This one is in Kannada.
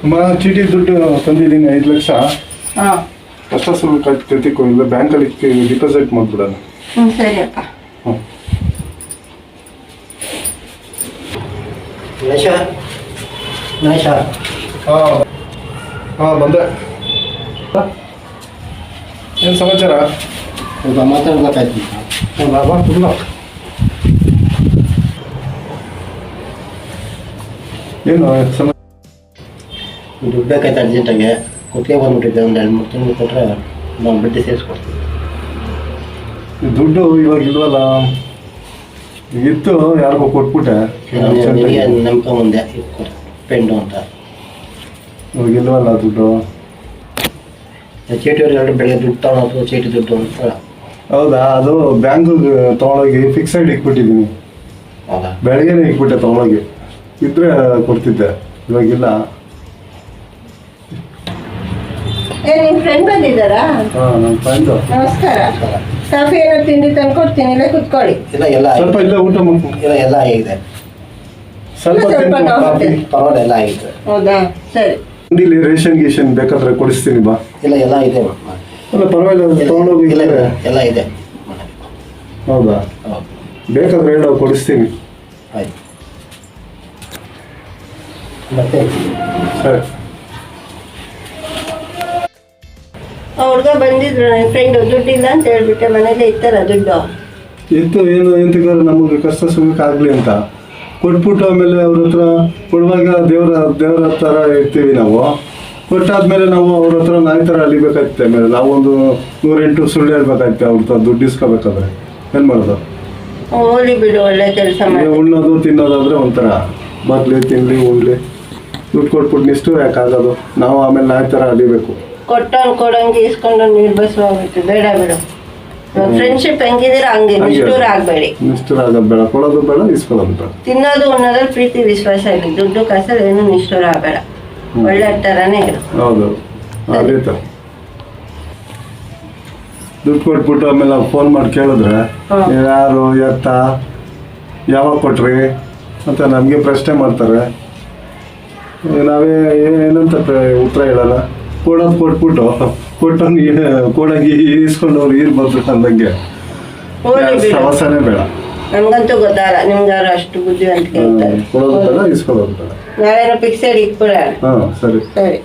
ಅಮ್ಮ ಚೀಟಿ ದುಡ್ಡು ತಂದಿದ್ದೀನಿ 5 ಲಕ್ಷ. ಹಾಂ ಕಷ್ಟ ಸುಳ್ಳು ಕಟ್ಟಿಕೊ ಇಲ್ಲ ಬ್ಯಾಂಕಲ್ಲಿ ಡಿಪಾಸಿಟ್ ಮಾಡಿಬಿಡೋಣ. ಸರಿಯಪ್ಪ. ಹ್ಞೂ ಗಣೇಶ ಹಾಂ ಬಂದೆ. ಏನು ಸಮಾಚಾರ? ಸ್ವಲ್ಪ ಮಾತಾಡ್ಬೇಕಾಯ್ತು. ಬಾಬಾ ತುಂಬ ಏನು ಸಮ ದುಡ್ಡು ಬೇಕಾಯ್ತು ಅರ್ಜೆಂಟಾಗಿ. ಕೊಟ್ಟಿಗೆ ಬಂದ್ಬಿಟ್ಟಿದ್ದೆ, ಒಂದು 2-3 ತಿಂಗಳು ಕೊಟ್ಟರೆ ನಾನು ಬಡ್ಡಿ ಸೇರಿಸ್ಕೊಡ್ತೀನಿ. ದುಡ್ಡು ಇವಾಗ ಇಲ್ವಲ್ಲ, ಇತ್ತು ಯಾರಿಗೋ ಕೊಟ್ಬಿಟ್ಟೆ. ನನಗೆ ನಂಬಿಕೆ ಮುಂದೆ ಪೆಂಡು ಅಂತ ಇವಾಗ ಇಲ್ವಲ್ಲ ದುಡ್ಡು. ಚೀಟಿಯವ್ರು 2 ಬೆಳಗ್ಗೆ ದುಡ್ಡು ತೊಗೊಳೋದು, ಚೀಟಿ ದುಡ್ಡು ಅಂತ. ಹೌದಾ? ಅದು ಬ್ಯಾಂಕಿಗೆ ತೊಗೊಂಡೋಗಿ ಫಿಕ್ಸೆಡ್ ಇಕ್ಬಿಟ್ಟಿದ್ದೀನಿ. ಹೌದಾ? ಬೆಳಗ್ಗೆನೇ ಇಕ್ಬಿಟ್ಟೆ ತೊಗೊಂಡೋಗಿ, ಇದ್ರೆ ಕೊಡ್ತಿದ್ದೆ. ಇವಾಗಿಲ್ಲ. ನಿಮ್ಮ ಫ್ರೆಂಡ್ ಬಂದಿದ್ದಾರಾ? ಹಾಂ ನನ್ನ ಫ್ರೆಂಡು. ನಮಸ್ಕಾರ. ಕಾಫಿ ಏನೋ ತಿಂಡಿ ತಂದು ಕೊಡ್ತೀನಿ, ಇಲ್ಲೇ ಕುತ್ಕೊಳ್ಳಿ. ಎಲ್ಲ ಸ್ವಲ್ಪ ಇಲ್ಲೇ ಊಟ ಮಾಡ್ಕೊಂಡು ಎಲ್ಲ ಆಗಿದೆ. ಸ್ವಲ್ಪ ಕಾಫಿ ಪರವಾಗಿಲ್ಲ, ಎಲ್ಲ ಆಗಿದೆ. ಹೌದಾ? ಸರಿ. ಅಂಗಡಿಲಿ ರೇಷನ್ ಗೀಷನ್ ಬೇಕಾದ್ರೆ ಕೊಡಿಸ್ತೀನಿ ಬಾ. ಎಲ್ಲ ಇದೆ. ಅಲ್ಲ ಪರವಾಗಿಲ್ಲ, ತೊಗೊಂಡೋಗಿ. ಎಲ್ಲ ಇದೆ. ಹೌದಾ? ಹೌದು. ಬೇಕಾದ್ರೆ ಹೇಳೋ, ಕೊಡಿಸ್ತೀನಿ. ಆಯ್ತು ಮತ್ತೆ ಸರಿ. ಆ ಹುಡುಗ ಬಂದಿದ್ರು, ನನ್ನ ಫ್ರೆಂಡು. ದುಡ್ಡಿಲ್ಲ ಅಂತ ಹೇಳ್ಬಿಟ್ಟೆ, ಮನೇಲಿ ಇತ್ತಲ್ಲ ದುಡ್ಡು. ಇತ್ತು ಏನು ಎಂತಿಗಾರ ನಮಗೆ ಕಷ್ಟ ಸುಖಕ್ಕೆ ಆಗಲಿ ಅಂತ ಕೊಟ್ಬಿಟ್ಟು ಆಮೇಲೆ ಅವ್ರ ಹತ್ರ ಕೊಡುವಾಗ ದೇವರ ಥರ ಇರ್ತೀವಿ ನಾವು. ಕೊಟ್ಟಾದ್ಮೇಲೆ ನಾವು ಅವ್ರ ಹತ್ರ ನಾಯಿ ಥರ ಅಲಿಬೇಕಾಯ್ತೆ. ಆಮೇಲೆ ನಾವೊಂದು 108 ಸುಳ್ಳು ಹೇಳ್ಬೇಕಾಯ್ತೆ ಅವ್ರ ಹತ್ರ ದುಡ್ಡು ಇಸ್ಕೋಬೇಕಾದ್ರೆ. ಏನು ಮಾಡೋದು? ಹೋಗ್ಲಿ ಬಿಡು, ಒಳ್ಳೆ ಕೆಲಸ ಮಾಡಿ. ಉಣ್ಣೋದು ತಿನ್ನೋದಾದ್ರೆ ಒಂಥರ ಬರ್ಲಿ ತಿನ್ಲಿ ಉಣ್ಲಿ, ದುಡ್ಡು ಕೊಟ್ಬಿಟ್ಟು ನಿಷ್ಠೂರ ಯಾಕಾಗೋದು? ನಾವು ಆಮೇಲೆ ನಾಯಿ ಥರ ಅಲಿಬೇಕು. ಕೊಟ್ಟವ್ನು ಕೊಡಂಗೆ ಇಸ್ಕೊಂಡು ನಿರ್ಬಸ್ವಾಗ್ಬಿಟ್ಟು ಬೇಡ ಬಿಡು. ಫ್ರೆಂಡ್ಶಿಪ್ ಹೆಂಗಿದ್ದೀರಾ ಹಂಗೆ ನಿಷ್ಠೂರ ಆಗಬೇಡಿ. ನಿಷ್ಠೂರ ಆಗೋದು ಬೇಡ, ಕೊಡೋದು ಬೇಡ, ಇಸ್ಕೊಳ್ಳೋದು ಬೇಡ. ತಿನ್ನೋದು ಉಣ್ಣೋದ್ರಲ್ಲಿ ಪ್ರೀತಿ ವಿಶ್ವಾಸ ಇರಲಿ. ದುಡ್ಡು ಕಾಸಲ್ಲಿ ಏನು ನಿಷ್ಠೂರ ಆಗಬೇಡ. ಒಳ್ಳೆ ಥರನೇ ಇರು. ಹೌದು, ಅದೇ ಥರ. ದುಡ್ಡು ಕೊಟ್ಬಿಟ್ಟು ಆಮೇಲೆ ನಾವು ಫೋನ್ ಮಾಡಿ ಕೇಳಿದ್ರೆ ಯಾರು ಎತ್ತ ಯಾವಾಗ ಕೊಟ್ರಿ ಅಂತ ನಮಗೆ ಪ್ರಶ್ನೆ ಮಾಡ್ತಾರೆ. ನಾವೇ ಏನಂತ ಉತ್ತರ ಹೇಳಲ್ಲ. ಕೊಡೋದು ಕೊಟ್ಬಿಟ್ಟು ಕೊಡಂಗೆ ಈಸ್ಕೊಂಡವ್ರು ಈರು ಬಂದ್ರು ಅಂದಂಗೆ ಸವಾಸನೇ ಬೇಡ. ನಮ್ಗಂತೂ ಗೊತ್ತಾಗಲ್ಲ, ನಿಮ್ಗಾರು ಅಷ್ಟು ಬುದ್ಧಿವಂತಿಕೆ ಇರ್ತಾರೆ. ಕೊಡೋದು ಬೇಡ, ಇಸ್ಕೊಳ್ಳೋದು ಬೇಡ. ನಾವೇನೋ ಫಿಕ್ಸೆಡ್ ಇಟ್ಬಿಡ. ಹಾಂ ಸರಿ. ಸರಿ.